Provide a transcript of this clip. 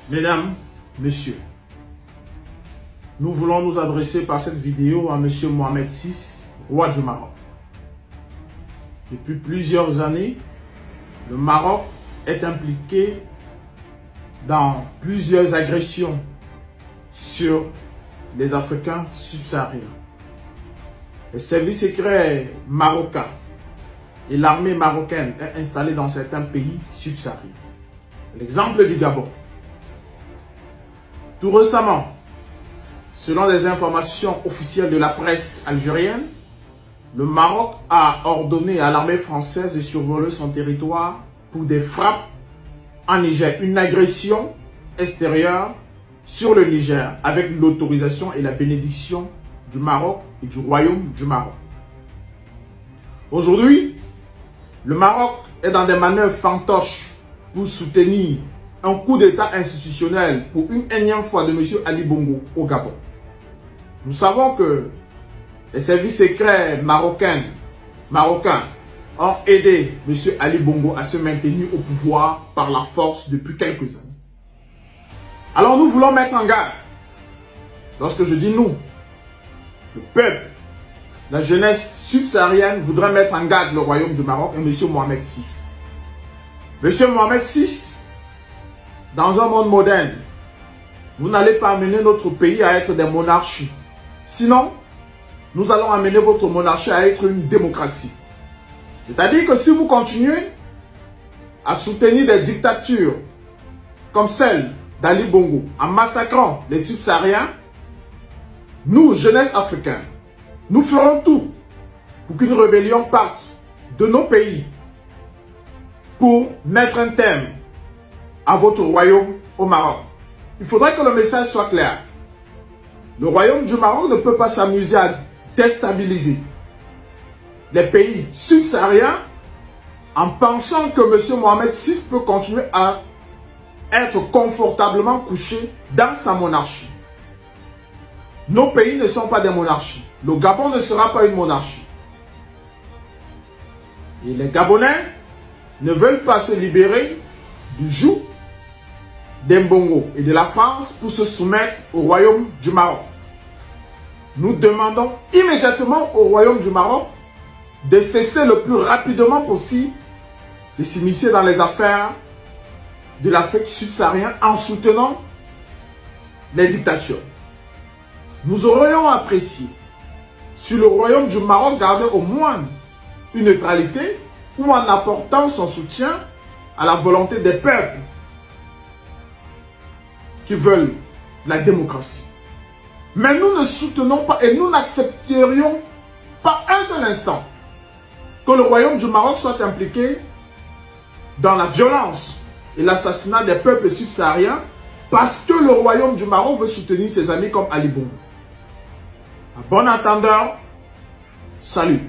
Mesdames, Messieurs, nous voulons nous adresser par cette vidéo à M. Mohamed VI, roi du Maroc. Depuis plusieurs années, le Maroc est impliqué dans plusieurs agressions sur les Africains subsahariens. Les services secrets marocains et l'armée marocaine est installée dans certains pays subsahariens. L'exemple du Gabon. Tout récemment, selon les informations officielles de la presse algérienne, le Maroc a ordonné à l'armée française de survoler son territoire pour des frappes en Niger, une agression extérieure sur le Niger avec l'autorisation et la bénédiction du Maroc et du Royaume du Maroc. Aujourd'hui, le Maroc est dans des manœuvres fantoches pour soutenir un coup d'État institutionnel pour une énième fois de M. Ali Bongo au Gabon. Nous savons que les services secrets marocains ont aidé M. Ali Bongo à se maintenir au pouvoir par la force depuis quelques années. Alors nous voulons mettre en garde. Lorsque je dis nous, le peuple, la jeunesse subsaharienne voudrait mettre en garde le royaume du Maroc et M. Mohamed VI. M. Mohamed VI, dans un monde moderne, vous n'allez pas amener notre pays à être des monarchies. Sinon, nous allons amener votre monarchie à être une démocratie. C'est-à-dire que si vous continuez à soutenir des dictatures comme celle d'Ali Bongo, en massacrant les subsahariens, nous, jeunesse africaine, nous ferons tout pour qu'une rébellion parte de nos pays pour mettre un terme à votre royaume au Maroc. Il faudrait que le message soit clair. Le royaume du Maroc ne peut pas s'amuser à déstabiliser les pays subsahariens en pensant que M. Mohamed VI peut continuer à être confortablement couché dans sa monarchie. Nos pays ne sont pas des monarchies. Le Gabon ne sera pas une monarchie. Et les Gabonais ne veulent pas se libérer du joug d'Mbongo et de la France pour se soumettre au royaume du Maroc. Nous demandons immédiatement au royaume du Maroc de cesser le plus rapidement possible de s'immiscer dans les affaires de l'Afrique subsaharienne en soutenant les dictatures. Nous aurions apprécié si le royaume du Maroc gardait au moins une neutralité ou en apportant son soutien à la volonté des peuples qui veulent la démocratie. Mais nous ne soutenons pas et nous n'accepterions pas un seul instant que le royaume du Maroc soit impliqué dans la violence et l'assassinat des peuples subsahariens parce que le royaume du Maroc veut soutenir ses amis comme Ali Bongo. À bon entendeur, salut.